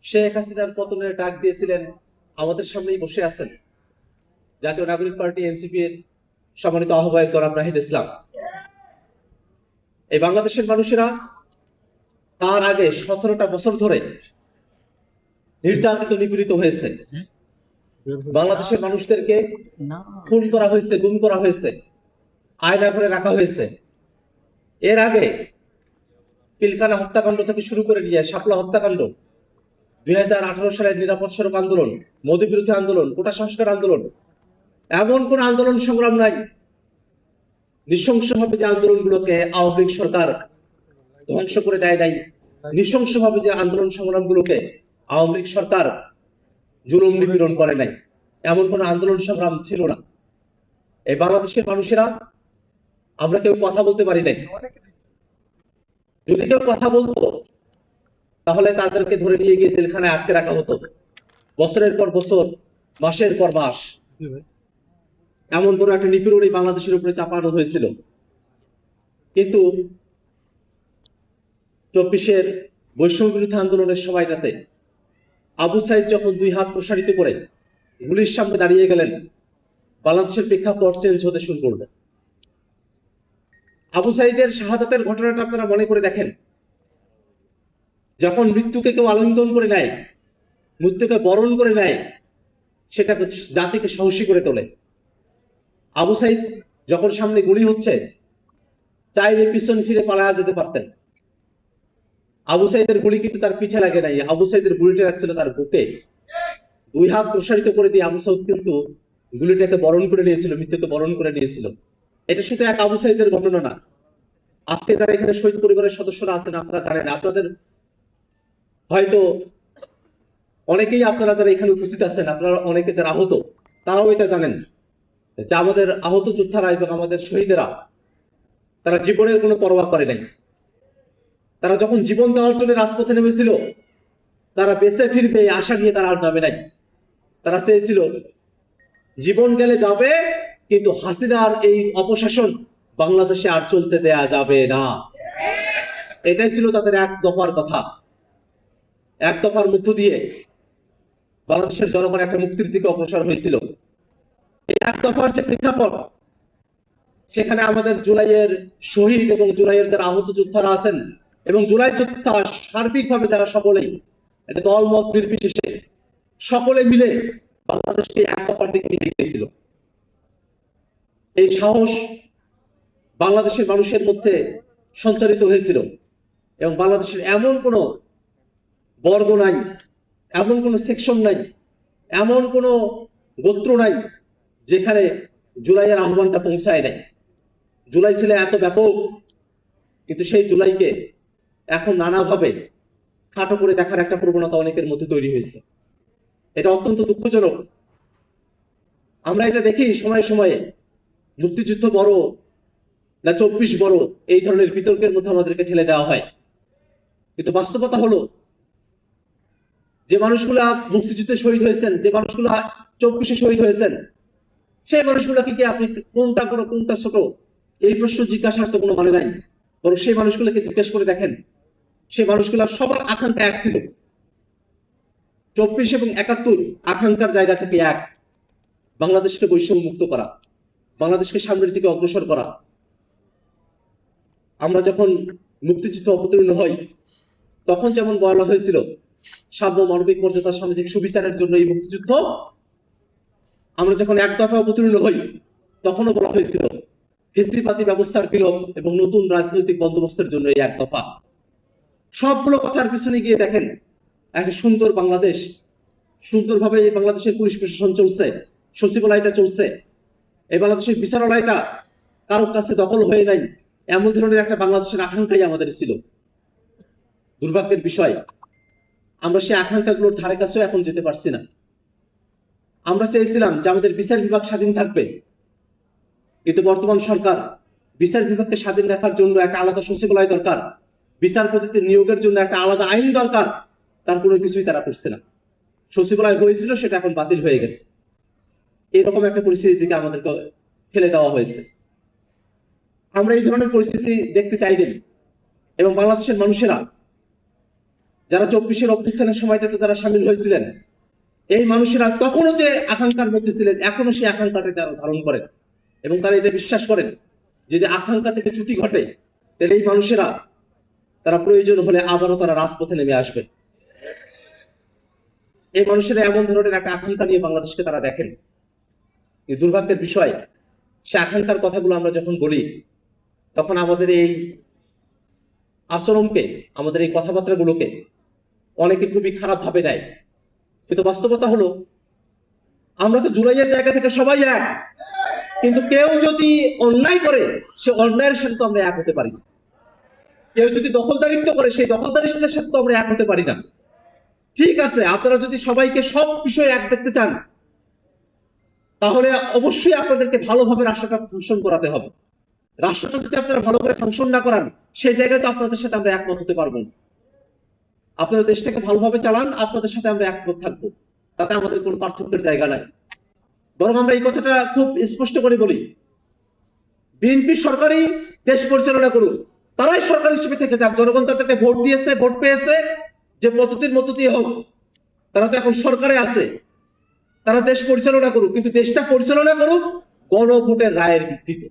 শেখ হাসিনার পতনের ডাক দিয়েছিলেন আমাদের সামনেই বসে আছেন জাতীয় নাগরিক পার্টি এনসিপির সম্মানিত আহ্বায়ক জনাব নাহিদ ইসলাম। এই বাংলাদেশের মানুষেরা তার আগে 17টা বছর ধরে নির্যাতিত নিপীড়িত হয়েছে। বাংলাদেশের মানুষদেরকে খুন করা হয়েছে, গুম করা হয়েছে, আয়না ঘরে রাখা হয়েছে। এর আগে পিলখানা হত্যাকাণ্ড থেকে শুরু করে নিয়ে শাপলা হত্যাকাণ্ড, 2018 সালের নিরাপদ সড়ক আন্দোলন, মোদী বিরোধী আন্দোলন, কোটা সংস্কার আন্দোলন, এমন কোন আন্দোলন সংগ্রাম নাই নৃশংসভাবে যে আন্দোলনগুলোকে আওয়ামী লীগ সরকার ধ্বংস করে দেয় নাই, নৃশংসভাবে যে আন্দোলন সংগ্রামগুলোকে আওয়ামী লীগ সরকার জুলুম নিপীড়ন করে নাই, এমন কোন আন্দোলন সংগ্রাম ছিল না। এই বাংলাদেশের মানুষেরা আমরা কেউ কথা বলতে পারি নাই। যদি কেউ কথা বলতো তাহলে তাদেরকে ধরে নিয়ে গিয়ে জেলখানায় আটকে রাখা হতো, বছরের পর বছর, মাসের পর মাস। এমন কোনো একটা নিপীড়নই বাংলাদেশের উপরে চাপানো হয়েছিল। কিন্তু 24-এর বৈষম্য বিরোধী আন্দোলনের সময়টাতে আবু সাইদ যখন 2 হাত প্রসারিত করে গুলির সামনে দাঁড়িয়ে গেলেন, বাংলাদেশের প্রেক্ষাপট চেঞ্জ হতে শুরু করল। আবু সাইদের শাহাদাতের ঘটনাটা আপনারা মনে করে দেখেন। যখন মৃত্যুকে কেউ আলিঙ্গন করে নেয়, মৃত্যুকে বরণ করে নেয়, সেটাকে জাতিকে সাহসী করে তোলে। আবু সাইদ যখন সামনে গুলি হচ্ছে, চাইলে পিছন ফিরে পালায়া যেতে পারতেন। আবু সাইদের গুলি কিন্তু তার পিঠে লাগে নাই, আবু সাইদের গুলিটা লাগছিল তার বুকে। 2 হাত প্রসারিত করে দিয়ে আবু সাইদ কিন্তু গুলিটাকে বরণ করে নিয়েছিল, মৃত্যুকে বরণ করে নিয়েছিল। এটা শুধু এক আবু সাইদের ঘটনা না। আজকে যারা এখানে শহীদ পরিবারের সদস্যরা আছেন, আপনারা জানেন, আপনাদের হয়তো অনেকেই, আপনারা যারা এখানে উপস্থিত আছেন, আপনারা অনেকে যারা আহত, তারাও এটা জানেন যে আমাদের আহত যোদ্ধারা এবং আমাদের শহীদেরা তারা জীবনের কোনো পরোয়া করে নাই। তারা যখন জীবন দেওয়ার জন্য রাজপথে নেমেছিল, তারা বেঁচে ফিরবে এই আশা নিয়ে তারা আর নামে নাই। তারা চেয়েছিল জীবন গেলে যাবে, কিন্তু হাসিনার এই অপশাসন বাংলাদেশে আর চলতে দেয়া যাবে না। এটাই ছিল তাদের এক দফার কথা। এক দফার মধ্য দিয়ে বাংলাদেশের জনগণ একটা মুক্তির দিকে অগ্রসর হয়েছিল। এই এক দফার যে প্রেক্ষাপট, সেখানে আমাদের জুলাইয়ের শহীদ এবং জুলাইয়ের যারা আহত যোদ্ধারা আছেন এবং জুলাই যোদ্ধা সার্বিকভাবে যারা সকলেই, এটা দল মত নির্বিশেষে সকলে মিলে বাংলাদেশকে এক দফার দিকে নিয়ে গিয়েছিল। এই সাহস বাংলাদেশের মানুষের মধ্যে সঞ্চারিত হয়েছিল এবং বাংলাদেশের এমন কোনো বর্গ নাই, এমন কোনো সেকশন নাই, এমন কোনো গোত্র নাই যেখানে জুলাইয়ের আহ্বানটা পৌঁছায় নাই। জুলাই ছিল এত ব্যাপক, কিন্তু সেই জুলাইকে এখন নানাভাবে খাটো করে দেখার একটা প্রবণতা অনেকের মধ্যে তৈরি হয়েছে। এটা অত্যন্ত দুঃখজনক। আমরা এটা দেখি সময়ে সময়ে, মুক্তিযুদ্ধ বড় না 24 বড়, এই ধরনের বিতর্কের মধ্যে আমাদেরকে ঠেলে দেওয়া হয়। কিন্তু বাস্তবতা হলো, যে মানুষগুলা মুক্তিযুদ্ধে শহীদ হয়েছেন, যে মানুষগুলা 24-এ শহীদ হয়েছেন, সেই মানুষগুলাকে কি আপনি কোনটা বড় কোনটা ছোট এই প্রশ্ন জিজ্ঞাসার তো কোনো মানে নাই। বরং সেই মানুষগুলোকে জিজ্ঞেস করে দেখেন, সেই মানুষগুলার সবার আকাঙ্ক্ষা এক ছিল। 24 এবং 71 আকাঙ্ক্ষার জায়গা থেকে এক, বাংলাদেশকে বৈষম্য মুক্ত করা, বাংলাদেশকে সামনের দিকে অগ্রসর করা। আমরা যখন মুক্তিযুদ্ধ অবতীর্ণ হই, তখন যেমন বলা হয়েছিল সাম্য, মানবিক মর্যাদা, সামাজিক সুবিচারের জন্য এই মুক্তিযুদ্ধ। আমরা যখন এক দফা অবতীর্ণ হই, তখনও বলা হয়েছিল ফেসিবাদী ব্যবস্থার বিলোপ এবং নতুন রাজনৈতিক বন্দোবস্তের জন্য এই এক দফা। সবগুলো কথার পিছনে গিয়ে দেখেন, একটা সুন্দর বাংলাদেশ, সুন্দরভাবে এই বাংলাদেশের পুলিশ প্রশাসন চলছে, সচিবালয়টা চলছে, এই বাংলাদেশের বিচারালয়টা কারোর কাছে দখল হয়ে নাই, এমন ধরনের একটা বাংলাদেশের আকাঙ্ক্ষাই আমাদের ছিল। দুর্ভাগ্যের বিষয়, আমরা সেই আকাঙ্ক্ষাগুলোর ধারে কাছেও এখন যেতে পারছি না। আমরা চেয়েছিলাম যে আমাদের বিচার বিভাগ স্বাধীন থাকবে, কিন্তু বর্তমান সরকার বিচার বিভাগকে স্বাধীন রাখার জন্য একটা আলাদা সচিবালয় দরকার, বিচারপতিদের নিয়োগের জন্য একটা আলাদা আইন দরকার, তার কোনো কিছুই তারা করছে না। সচিবালয় হয়েছিল, সেটা এখন বাতিল হয়ে গেছে। এরকম একটা পরিস্থিতির দিকে আমাদেরকে ফেলে দেওয়া হয়েছে। আমরা এই ধরনের পরিস্থিতি দেখতে চাইনি এবং বাংলাদেশের মানুষেরা যারা 24-এর অভ্যুত্থানের সময়টাতে যারা সামিল হয়েছিলেন, এই মানুষেরা তখনও যে আকাঙ্ক্ষার মধ্যে ছিলেন, এখনো সেই আকাঙ্ক্ষাটা তারা ধারণ করেন এবং তারা এটা বিশ্বাস করেন যদি আকাঙ্ক্ষা থেকে চ্যুতি ঘটে তাহলে এই মানুষেরা তারা প্রয়োজন হলে আবারও তারা রাজপথে নেমে আসবে। এই মানুষেরা এমন ধরনের একটা আকাঙ্ক্ষা নিয়ে বাংলাদেশকে তারা দেখেন। এই দুর্ভাগ্যের বিষয়, সে আকাঙ্ক্ষার কথাগুলো আমরা যখন বলি তখন আমাদের এই আচরণকে, আমাদের এই কথাবার্তাগুলোকে অনেকে খুবই খারাপ ভাবে নেয়। কিন্তু বাস্তবতা হলো আমরা তো জুলাইয়ের জায়গা থেকে সবাই এক, কিন্তু কেউ যদি অন্যায় করে সে অন্যায়ের সাথে তো আমরা এক হতে পারি না। কেউ যদি দখলদারিত্ব করে সেই দখলদারির সাথে তো আমরা এক হতে পারি না। ঠিক আছে, আপনারা যদি সবাইকে সব বিষয়ে এক দেখতে চান তাহলে অবশ্যই আপনাদেরকে ভালোভাবে রাষ্ট্রটা ফাংশন করাতে হবে। রাষ্ট্রটা যদি আপনারা ভালো করে ফাংশন না করান সেই জায়গায় তো আপনাদের সাথে আমরা একমত হতে পারবো না। আপনারা দেশটাকে ভালোভাবে চালান, আপনাদের সাথে আমরা একমত থাকবো, তাতে আমাদের কোনো পার্থক্যের জায়গা নাই। বরং আমরা এই কথাটা খুব স্পষ্ট করে বলি, বিএনপি সরকারই দেশ পরিচালনা করুক, তারাই সরকার হিসেবে থেকে যাক। জনগণ তাদেরকে ভোট দিয়েছে, ভোট পেয়েছে, যে পদ্ধতির মধ্য দিয়ে হোক, তারা তো এখন সরকারে আছে, তারা দেশ পরিচালনা করুক, কিন্তু দেশটা পরিচালনা করুক গণভোটের রায়ের ভিত্তিতে।